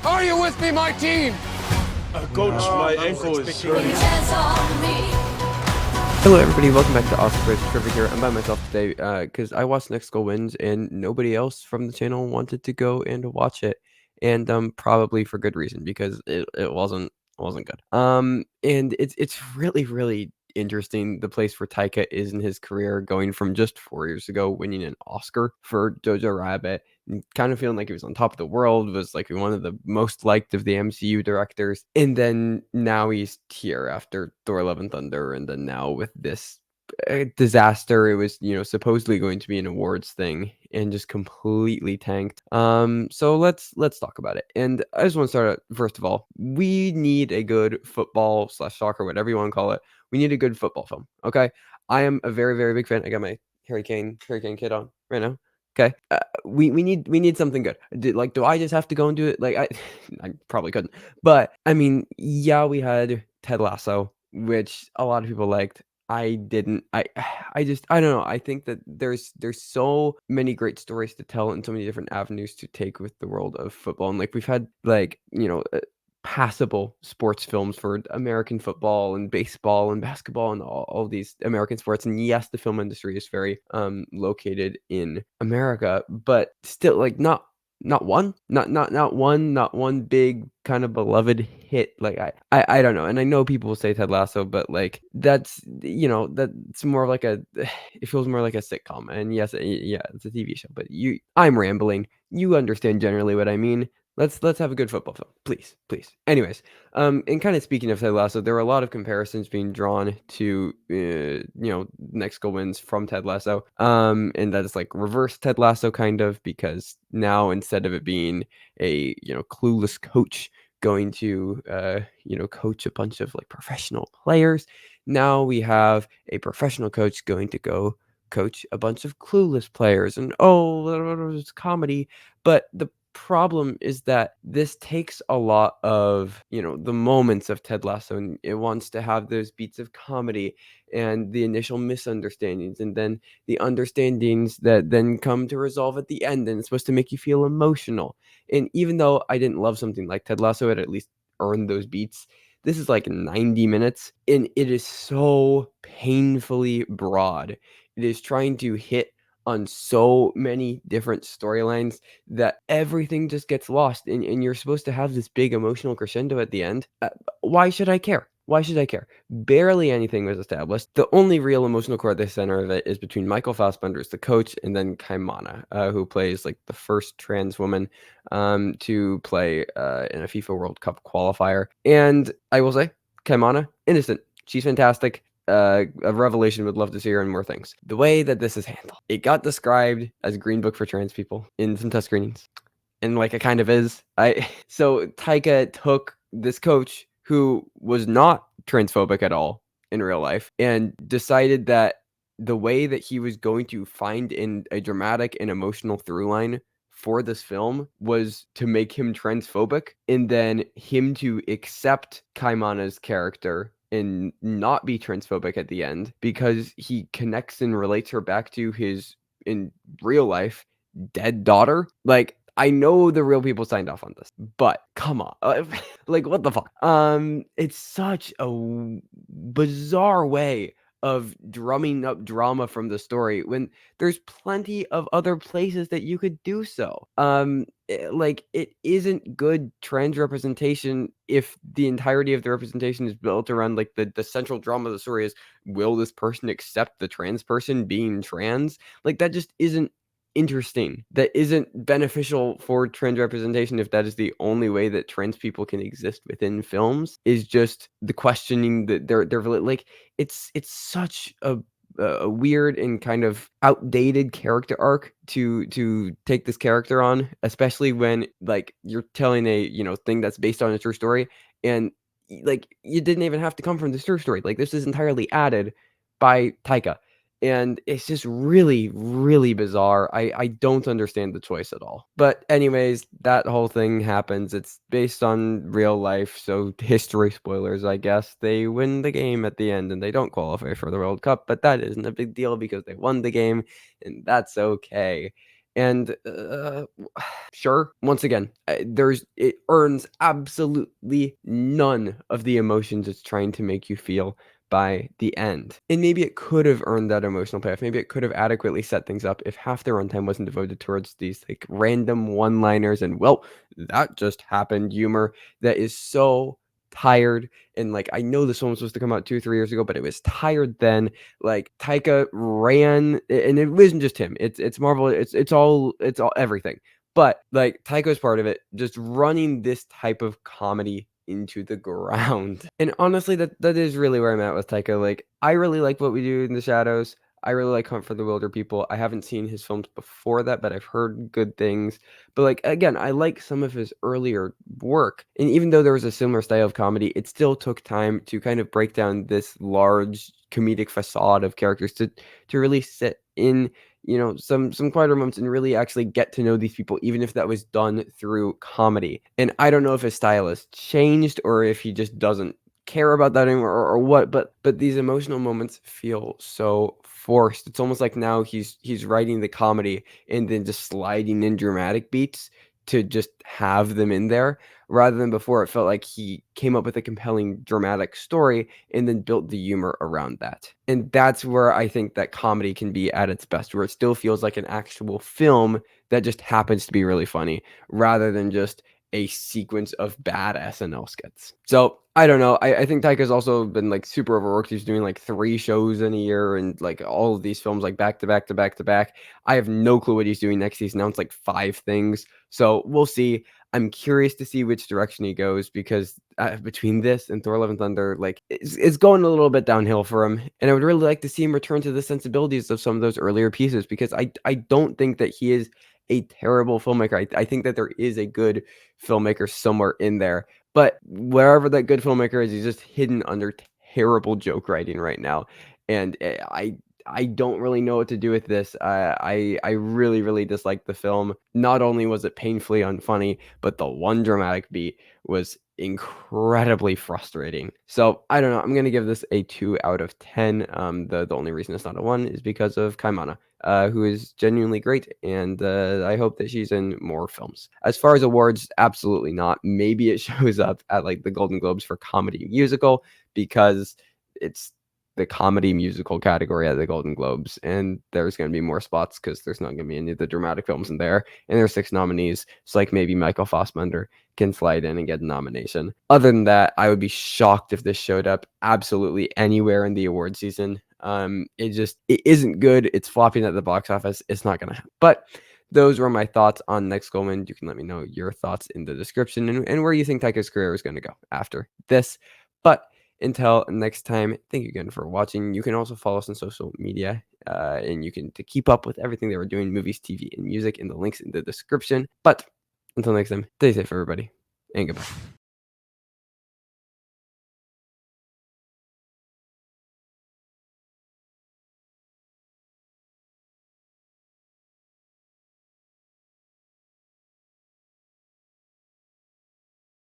Are you with me, my team? Coach, my ankle is hurting. Hello, everybody. Welcome back to Awesome Bridge. Trevor here. I'm by myself today because I watched Next Goal Wins and nobody else from the channel wanted to go and watch it, and probably for good reason because it wasn't good. And it's really interesting the place where Taika is in his career, going from just 4 years ago winning an Oscar for Jojo Rabbit, and kind of feeling like he was on top of the world, was like one of the most liked of the MCU directors, and then now he's here after Thor: Love and Thunder, and then now with this disaster. It was, supposedly going to be an awards thing and just completely tanked. So let's talk about it. And I just want to start out, first of all, we need a good football / soccer, whatever you want to call it. We need a good football film. Okay. I am a very big fan. I got my Harry Kane kid on right now. Okay. We need something good. Do I just have to go and do it? Like I probably couldn't. But I mean, yeah, we had Ted Lasso, which a lot of people liked. I didn't. I don't know. I think that there's so many great stories to tell and so many different avenues to take with the world of football. And like we've had passable sports films for American football and baseball and basketball and all these American sports. And yes, the film industry is very located in America, but still, like, not one big kind of beloved hit. Like I don't know. And I know people will say Ted Lasso, but like that's that's more like a it feels more like a sitcom. And yes, yeah, it's a TV show, but I'm rambling. You understand generally what I mean. Let's have a good football film, please. Anyways, and kind of speaking of Ted Lasso, there are a lot of comparisons being drawn to Next Goal Wins from Ted Lasso, and that is like reverse Ted Lasso kind of, because now instead of it being a clueless coach going to coach a bunch of like professional players, now we have a professional coach going to go coach a bunch of clueless players, and it's comedy, but the problem is that this takes a lot of the moments of Ted Lasso, and it wants to have those beats of comedy and the initial misunderstandings, and then the understandings that then come to resolve at the end, and it's supposed to make you feel emotional. And even though I didn't love something like Ted Lasso, it at least earned those beats. This is like 90 minutes, and it is so painfully broad. It is trying to hit on so many different storylines that everything just gets lost, and you're supposed to have this big emotional crescendo at the end. Why should I care? Why should I care? Barely anything was established. The only real emotional core at the center of it is between Michael Fassbender as the coach and then Kaimana, who plays like the first trans woman to play in a FIFA World Cup qualifier. And I will say, Kaimana, innocent. She's fantastic. A revelation. Would love to see her in more things. The way that this is handled, it got described as a green book for trans people in some test screenings, and like it kind of is. So Taika took this coach who was not transphobic at all in real life and decided that the way that he was going to find in a dramatic and emotional through line for this film was to make him transphobic, and then him to accept Kaimana's character and not be transphobic at the end, because he connects and relates her back to his, in real life, dead daughter. Like, I know the real people signed off on this, but come on. Like, what the fuck? It's such a bizarre way of drumming up drama from the story when there's plenty of other places that you could do so. Like, it isn't good trans representation if the entirety of the representation is built around like the central drama of the story is, will this person accept the trans person being trans? Like, that just isn't interesting. That isn't beneficial for trans representation if that is the only way that trans people can exist within films, is just the questioning that they're like, it's such a weird and kind of outdated character arc to take this character on, especially when like you're telling a thing that's based on a true story, and like you didn't even have to come from the true story. Like, this is entirely added by Taika, and it's just really bizarre. I don't understand the choice at all. But anyways, that whole thing happens. It's based on real life, so history spoilers, I guess. They win the game at the end and they don't qualify for the World Cup, but that isn't a big deal because they won the game, and that's okay. And sure, once again, it earns absolutely none of the emotions it's trying to make you feel by the end. And maybe it could have earned that emotional payoff. Maybe it could have adequately set things up if half the runtime wasn't devoted towards these like random one-liners and well, that just happened humor that is so tired. And like I know this film was supposed to come out 2 3 years ago, but it was tired then. Like Taika ran, and it wasn't just him. It's Marvel. It's all everything. But like Taika's part of it, just running this type of comedy into the ground. And honestly, that is really where I'm at with Taika. Like I really like What We Do in the Shadows. I really like Hunt for the Wilder People. I haven't seen his films before that, but I've heard good things. But like again, I like some of his earlier work. And even though there was a similar style of comedy, it still took time to kind of break down this large comedic facade of characters to really sit in, some quieter moments and really actually get to know these people, even if that was done through comedy. And I don't know if his style has changed or if he just doesn't care about that anymore or what, but these emotional moments feel so forced. It's almost like now he's writing the comedy and then just sliding in dramatic beats to just have them in there, rather than before it felt like he came up with a compelling dramatic story and then built the humor around that. And that's where I think that comedy can be at its best, where it still feels like an actual film that just happens to be really funny rather than just a sequence of bad SNL skits. So I don't know. I think Taika's also been like super overworked. He's doing like 3 shows in a year and like all of these films like back to back to back to back. I have no clue what he's doing next. He's announced like 5 things. So we'll see. I'm curious to see which direction he goes because between this and Thor: Love and Thunder, like it's going a little bit downhill for him. And I would really like to see him return to the sensibilities of some of those earlier pieces because I don't think that he is a terrible filmmaker. I think that there is a good filmmaker somewhere in there. But wherever that good filmmaker is, he's just hidden under terrible joke writing right now. And I don't really know what to do with this. I really, really dislike the film. Not only was it painfully unfunny, but the one dramatic beat was incredibly frustrating. So I don't know. I'm gonna give this a 2 out of 10. The only reason it's not a 1 is because of Kaimana, who is genuinely great, and I hope that she's in more films. As far as awards, absolutely not. Maybe it shows up at like the Golden Globes for comedy musical because it's the comedy musical category at the Golden Globes, and there's going to be more spots because there's not going to be any of the dramatic films in there, and there's 6 nominees. It's like maybe Michael Fassbender can slide in and get a nomination. Other than that, I would be shocked if this showed up absolutely anywhere in the award season. It isn't good. It's flopping at the box office. It's not going to happen. But those were my thoughts on Next Goldman. You can let me know your thoughts in the description and where you think Taika's career is going to go after this. But until next time, thank you again for watching. You can also follow us on social media, and you can to keep up with everything that we're doing, movies, TV, and music, in the links in the description. But until next time, stay safe, everybody, and goodbye.